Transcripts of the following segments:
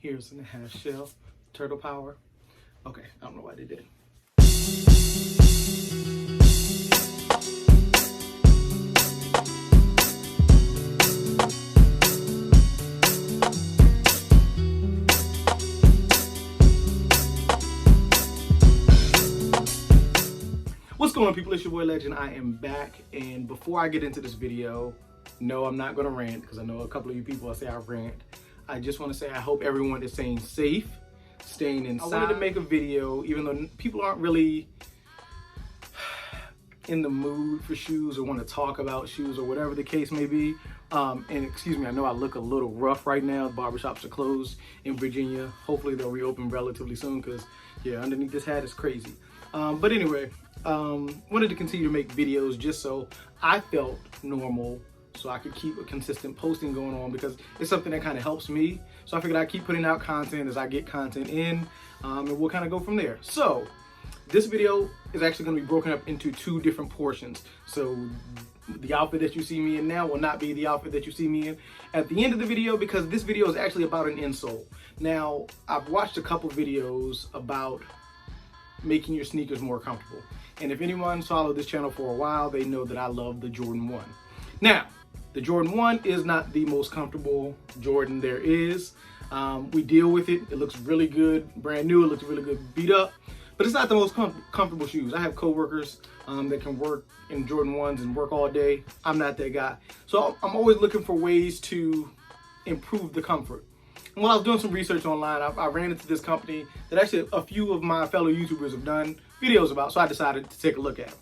Here's in a half shell, turtle power. Okay, I don't know why they did. What's going on, people? It's your boy Legend. I am back, and before I get into this video, no, I'm not gonna rant because I know a couple of you people will say I rant. I just want to say I hope everyone is staying safe, staying inside. I wanted to make a video, even though people aren't really in the mood for shoes or want to talk about shoes or whatever the case may be. And excuse me, I know I look a little rough right now. Barbershops are closed in Virginia. Hopefully they'll reopen relatively soon because, yeah, underneath this hat is crazy. But anyway, wanted to continue to make videos just so I felt normal, so I could keep a consistent posting going on because it's something that kind of helps me. So I figured I'd keep putting out content as I get content in, and we'll kind of go from there. So this video is actually going to be broken up into two different portions. So the outfit that you see me in now will not be the outfit that you see me in at the end of the video, because this video is actually about an insole. Now, I've watched a couple videos about making your sneakers more comfortable. And if anyone's followed this channel for a while, they know that I love the Jordan 1. Now, the Jordan 1 is not the most comfortable Jordan there is. We deal with it. It looks really good, brand new. It looks really good beat up, but it's not the most comfortable shoes. I have coworkers that can work in Jordan 1s and work all day. I'm not that guy. So I'm always looking for ways to improve the comfort. And while I was doing some research online, I ran into this company that actually a few of my fellow YouTubers have done videos about, so I decided to take a look at them.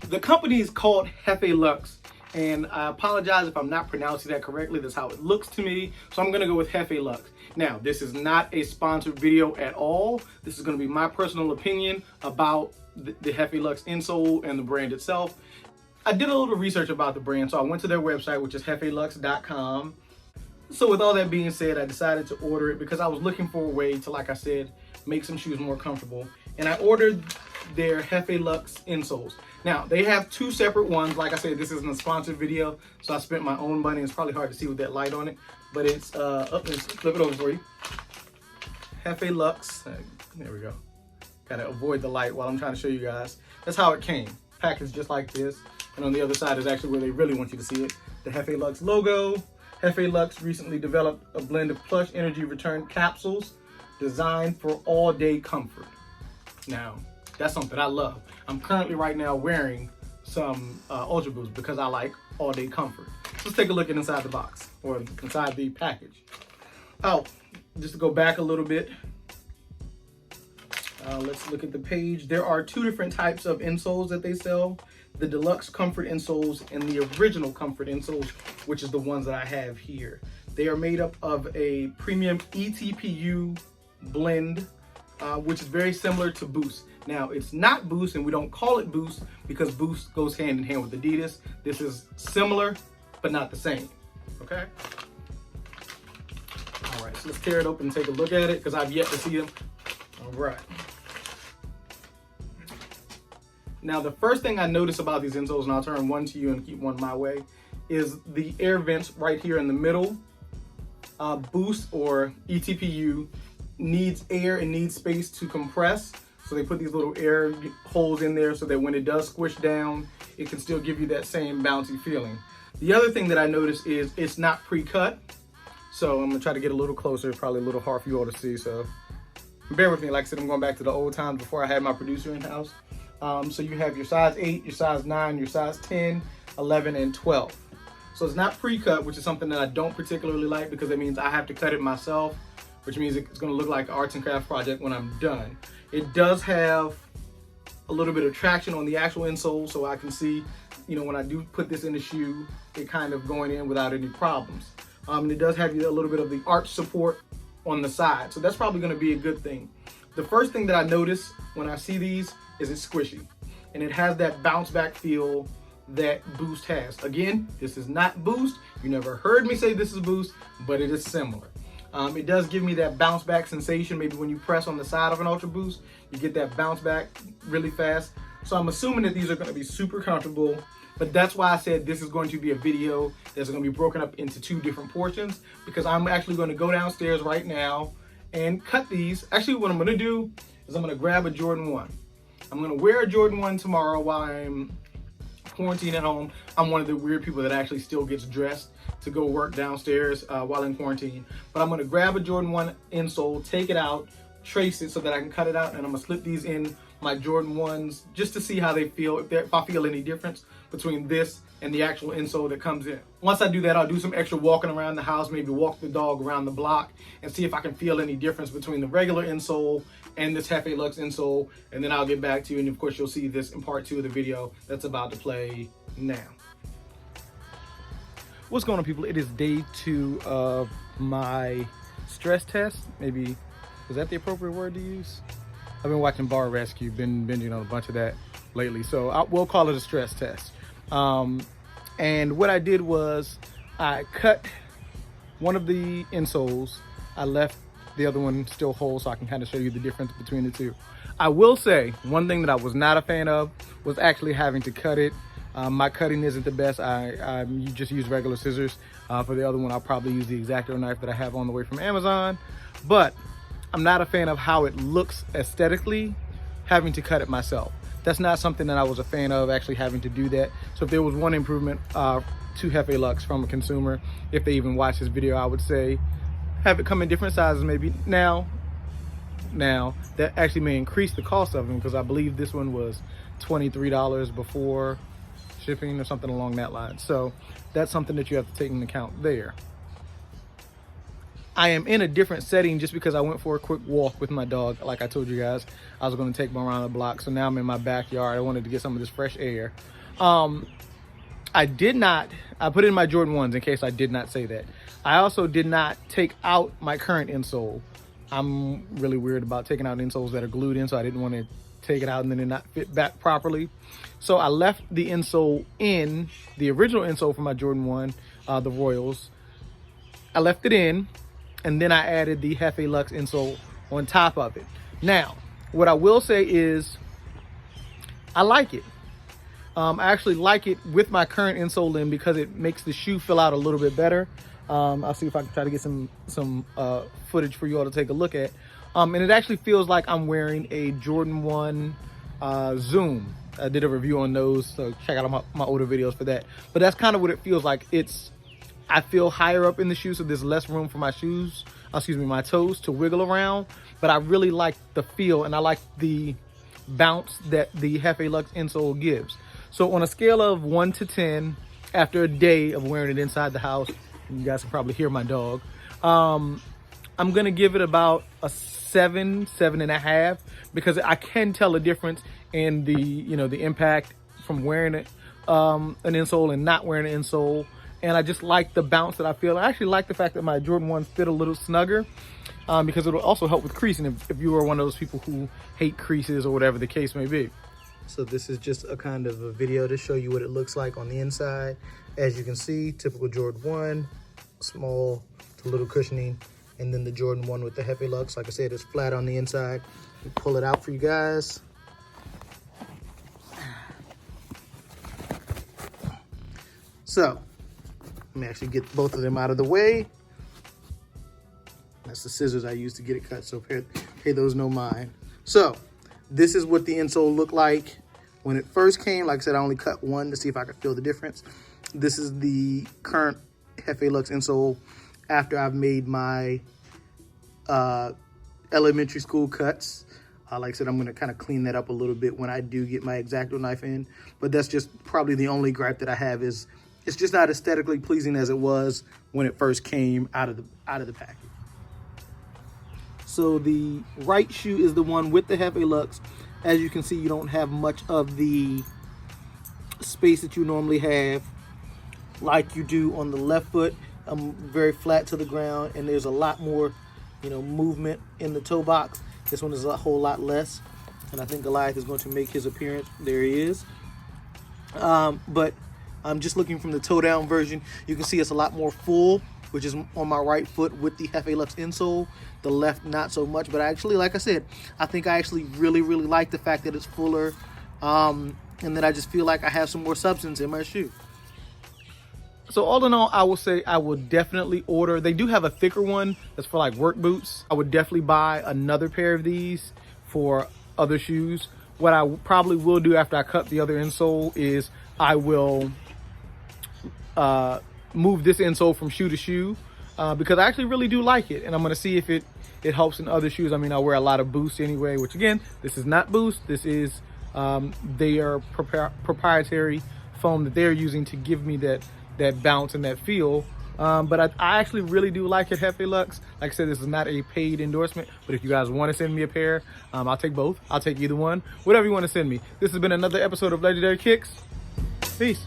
The company is called Hefeluxx, and I apologize if I'm not pronouncing that correctly. That's how it looks to me, so I'm gonna go with Hefeluxx. Now, this is not a sponsored video at all. This is gonna be my personal opinion about the Hefeluxx insole and the brand itself. I did a little research about the brand, so I went to their website, which is hefeluxx.com. So with all that being said, I decided to order it because I was looking for a way to, like I said, make some shoes more comfortable. And I ordered their Hefeluxx Insoles. Now, they have two separate ones. Like I said, this isn't a sponsored video, so I spent my own money. It's probably hard to see with that light on it, but it's, let's flip it over for you. Hefeluxx, there we go. Gotta avoid the light while I'm trying to show you guys. That's how it came, packaged just like this. And on the other side is actually where they really want you to see it. The Hefeluxx logo. Hefeluxx recently developed a blend of plush energy return capsules designed for all-day comfort. Now, that's something I love. I'm currently right now wearing some Ultra Boost because I like all-day comfort. Let's take a look at inside the box, or inside the package. Oh, just to go back a little bit, let's look at the page. There are two different types of insoles that they sell. The Deluxe Comfort Insoles and the Original Comfort Insoles, which is the ones that I have here. They are made up of a premium ETPU blend, which is very similar to Boost. Now, it's not Boost, and we don't call it Boost because Boost goes hand in hand with Adidas. This is similar, but not the same, okay? All right, so let's tear it open and take a look at it because I've yet to see them. All right. Now, the first thing I notice about these insoles, and I'll turn one to you and keep one my way, is the air vents right here in the middle. Boost or ETPU needs air and needs space to compress. So they put these little air holes in there so that when it does squish down, it can still give you that same bouncy feeling. The other thing that I noticed is it's not pre-cut. So I'm gonna try to get a little closer, probably a little hard for you all to see. So bear with me. Like I said, I'm going back to the old times before I had my producer in the house. So you have your size 8, your size 9, your size 10, 11, and 12. So it's not pre-cut, which is something that I don't particularly like because it means I have to cut it myself, which means it's going to look like an arts and crafts project when I'm done. It does have a little bit of traction on the actual insole, so I can see, you know, when I do put this in the shoe, it kind of going in without any problems. And it does have a little bit of the arch support on the side, so that's probably going to be a good thing. The first thing that I notice when I see these is it's squishy, and it has that bounce back feel that Boost has. Again, this is not Boost. You never heard me say this is Boost, but it is similar. It does give me that bounce back sensation. Maybe when you press on the side of an Ultra Boost, you get that bounce back really fast. So I'm assuming that these are going to be super comfortable. But that's why I said this is going to be a video that's going to be broken up into 2 different portions, because I'm actually going to go downstairs right now and cut these. Actually, what I'm going to do is I'm going to grab a Jordan 1. I'm going to wear a Jordan 1 tomorrow while I'm quarantined at home. I'm one of the weird people that actually still gets dressed to go work downstairs while in quarantine. But I'm going to grab a Jordan 1 insole, take it out, trace it so that I can cut it out, and I'm going to slip these in my Jordan 1s just to see how they feel, if I feel any difference between this and the actual insole that comes in. Once I do that, I'll do some extra walking around the house, maybe walk the dog around the block and see if I can feel any difference between the regular insole and this Hefeluxx insole, and then I'll get back to you, and of course you'll see this in part 2 of the video that's about to play now. What's going on, people? It is day 2 of my stress test. Maybe, is that the appropriate word to use? I've been watching Bar Rescue, been binging on a bunch of that lately, so we'll call it a stress test. And what I did was I cut one of the insoles. I left the other one still whole so I can kind of show you the difference between the 2. I will say one thing that I was not a fan of was actually having to cut it. My cutting isn't the best. I just use regular scissors. For the other one, I'll probably use the X-Acto knife that I have on the way from Amazon. But I'm not a fan of how it looks aesthetically, having to cut it myself. That's not something that I was a fan of, actually having to do that. So if there was one improvement to Hefeluxx from a consumer, if they even watch this video, I would say have it come in different sizes maybe. Now that actually may increase the cost of them, because I believe this one was $23 before shipping or something along that line. So that's something that you have to take into account there. I am in a different setting just because I went for a quick walk with my dog. Like I told you guys, I was going to take him around the block. So now I'm in my backyard. I wanted to get some of this fresh air. I put in my Jordan 1s in case I did not say that. I also did not take out my current insole. I'm really weird about taking out insoles that are glued in, so I didn't want to take it out and then it not fit back properly. So I left the insole in, the original insole for my Jordan 1, the Royals. I left it in, and then I added the Hefeluxx insole on top of it. Now, what I will say is I like it. I actually like it with my current insole in because it makes the shoe fill out a little bit better. I'll see if I can try to get some footage for you all to take a look at. And it actually feels like I'm wearing a Jordan 1 Zoom. I did a review on those, so check out my older videos for that. But that's kind of what it feels like. I feel higher up in the shoe, so there's less room for my my toes to wiggle around. But I really like the feel, and I like the bounce that the Hefeluxx insole gives. So on a scale of 1 to 10, after a day of wearing it inside the house, you guys can probably hear my dog, I'm gonna give it about a 7.5, because I can tell a difference in the impact from wearing it, an insole and not wearing an insole. And I just like the bounce that I feel. I actually like the fact that my Jordan 1s fit a little snugger, because it'll also help with creasing if you are one of those people who hate creases or whatever the case may be. So this is just a kind of a video to show you what it looks like on the inside. As you can see, typical Jordan 1, small to little cushioning, and then the Jordan 1 with the Hefeluxx. Like I said, it's flat on the inside. Let me pull it out for you guys. So let me actually get both of them out of the way. That's the scissors I used to get it cut, so pay those no mind. So this is what the insole looked like when it first came. Like I said, I only cut one to see if I could feel the difference. This is the current Hefeluxx insole after I've made my elementary school cuts. Like I said, I'm going to kind of clean that up a little bit when I do get my X-Acto knife in. But that's just probably the only gripe that I have, is it's just not aesthetically pleasing as it was when it first came out of the package. So the right shoe is the one with the Hefeluxx. As you can see, you don't have much of the space that you normally have like you do on the left foot. I'm very flat to the ground, and there's a lot more, movement in the toe box. This one is a whole lot less, and I think Goliath is going to make his appearance. There he is. But I'm just looking from the toe down version. You can see it's a lot more full, which is on my right foot with the Hefeluxx insole. The left, not so much. But actually, like I said, I think I actually really, really like the fact that it's fuller And then I just feel like I have some more substance in my shoe. So all in all, I will say I will definitely order. They do have a thicker one that's for like work boots. I would definitely buy another pair of these for other shoes. What I probably will do after I cut the other insole is I will move this insole from shoe to shoe because I actually really do like it. And I'm going to see if it helps in other shoes. I mean, I wear a lot of Boost anyway, which again, this is not Boost. This is their proprietary foam that they're using to give me that bounce and that feel. But I actually really do like it, Hefeluxx. Like I said, this is not a paid endorsement, but if you guys want to send me a pair, I'll take both. I'll take either one, whatever you want to send me. This has been another episode of Legendary Kicks. Peace.